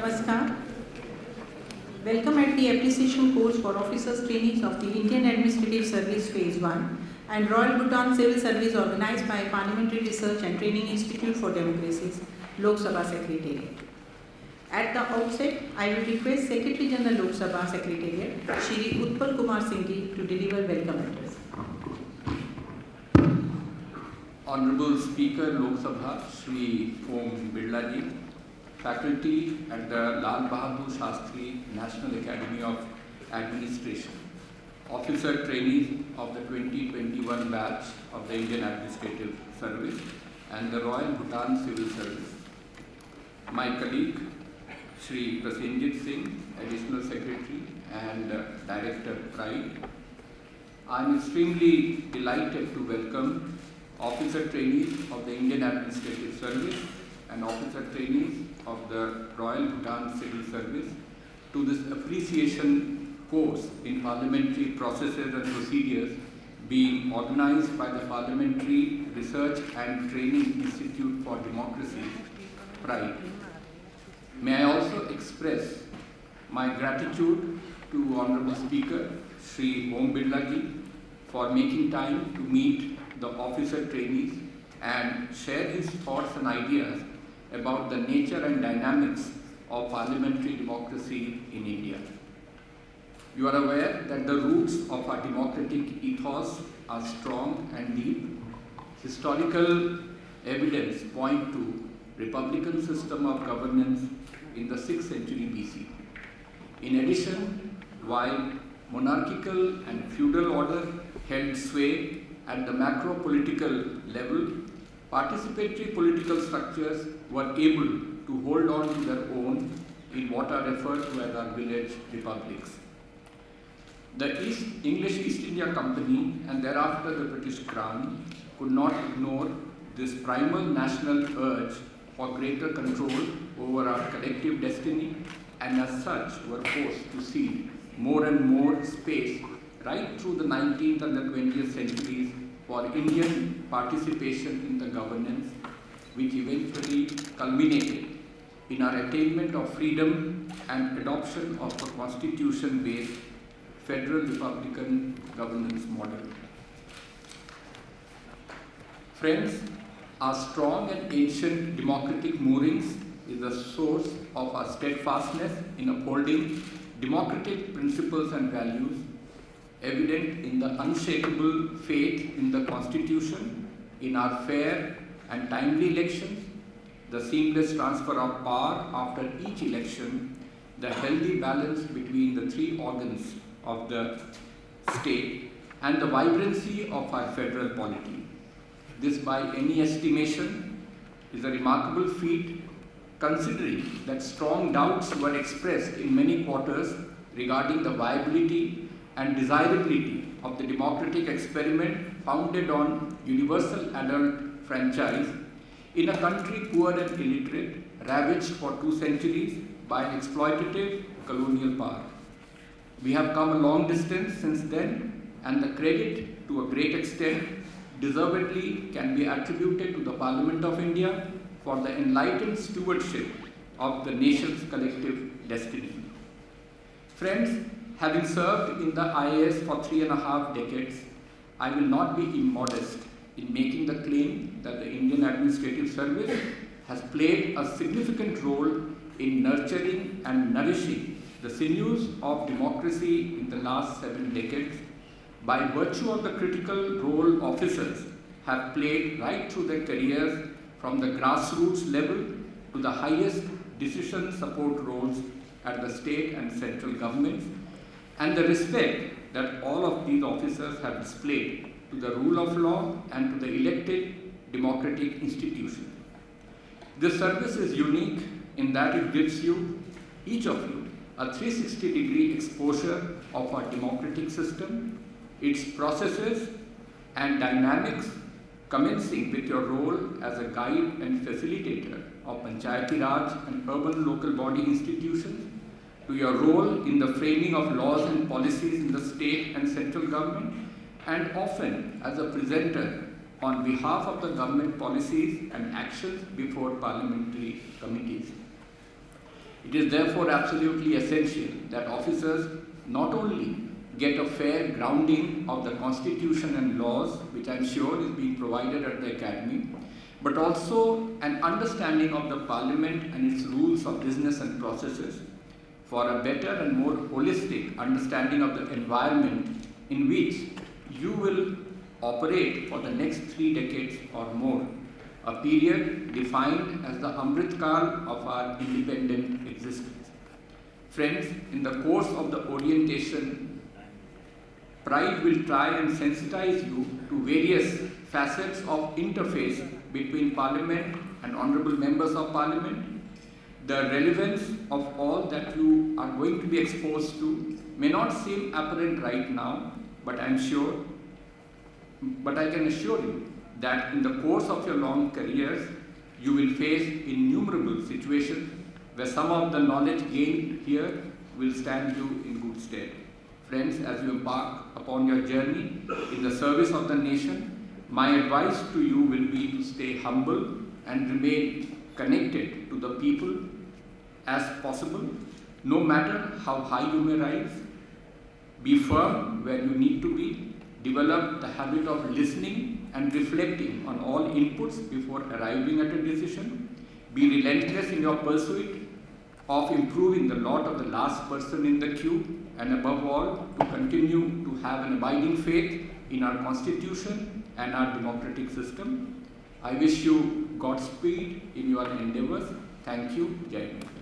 Namaskar. Welcome at the Appreciation Course for Officers Trainees of the Indian Administrative Service Phase 1 and Royal Bhutan Civil Service organized by Parliamentary Research and Training Institute for Democracies, Lok Sabha Secretariat. At the outset, I will request Secretary General Lok Sabha Secretariat, Shri Utpal Kumar Singh to deliver welcome address. Honorable Speaker Lok Sabha, Shri Om Birla Ji, faculty at the Lal Bahadur Shastri National Academy of Administration, officer trainees of the 2021 batch of the Indian Administrative Service and the Royal Bhutan Civil Service, my colleague Shri Prasenjit Singh, Additional Secretary and Director Pride. I am extremely delighted to welcome officer trainees of the Indian Administrative Service and officer trainees of the Royal Bhutan Civil Service to this appreciation course in parliamentary processes and procedures being organized by the Parliamentary Research and Training Institute for Democracy, PRIDE. May I also express my gratitude to Honorable Speaker Shri Om Birla Ji for making time to meet the officer trainees and share his thoughts and ideas about the nature and dynamics of parliamentary democracy in India. You are aware that the roots of our democratic ethos are strong and deep. Historical evidence point to republican system of governance in the 6th century BC. In addition, while monarchical and feudal order held sway at the macro-political level, participatory political structures were able to hold on to their own in what are referred to as our village republics. The English East India Company and thereafter the British Crown could not ignore this primal national urge for greater control over our collective destiny, and as such were forced to cede more and more space right through the 19th and the 20th centuries for Indian participation in the governance, which eventually culminated in our attainment of freedom and adoption of a constitution-based federal republican governance model. Friends, our strong and ancient democratic moorings is the source of our steadfastness in upholding democratic principles and values, evident in the unshakable faith in the Constitution, in our fair and timely elections, the seamless transfer of power after each election, the healthy balance between the three organs of the state, and the vibrancy of our federal polity. This, by any estimation, is a remarkable feat, considering that strong doubts were expressed in many quarters regarding the viability and desirability of the democratic experiment founded on universal adult franchise in a country poor and illiterate, ravaged for 2 centuries by an exploitative colonial power. We have come a long distance since then, and the credit, to a great extent, deservedly can be attributed to the Parliament of India for the enlightened stewardship of the nation's collective destiny. Friends, having served in the IAS for 3.5 decades, I will not be immodest in making the claim that the Indian Administrative Service has played a significant role in nurturing and nourishing the sinews of democracy in the last 7 decades by virtue of the critical role officers have played right through their careers from the grassroots level to the highest decision support roles at the state and central governments, and the respect that all of these officers have displayed to the rule of law and to the elected democratic institution. This service is unique in that it gives you, each of you, a 360-degree exposure of our democratic system, its processes and dynamics, commencing with your role as a guide and facilitator of Panchayati Raj and urban local body institutions, to your role in the framing of laws and policies in the state and central government, and often as a presenter on behalf of the government policies and actions before parliamentary committees. It is therefore absolutely essential that officers not only get a fair grounding of the Constitution and laws, which I am sure is being provided at the Academy, but also an understanding of the Parliament and its rules of business and processes for a better and more holistic understanding of the environment in which you will operate for the next 3 decades or more, a period defined as the Amrit Kal of our independent existence. Friends, in the course of the orientation, Pride will try and sensitize you to various facets of interface between Parliament and honourable members of Parliament. The relevance of all that you are going to be exposed to may not seem apparent right now, but I can assure you that in the course of your long careers, you will face innumerable situations where some of the knowledge gained here will stand you in good stead. Friends, as you embark upon your journey in the service of the nation, my advice to you will be to stay humble and remain connected to the people as possible, no matter how high you may rise. Be firm where you need to be. Develop the habit of listening and reflecting on all inputs before arriving at a decision. Be relentless in your pursuit of improving the lot of the last person in the queue, and above all, to continue to have an abiding faith in our Constitution and our democratic system. I wish you Godspeed in your endeavors. Thank you. Jai Hind.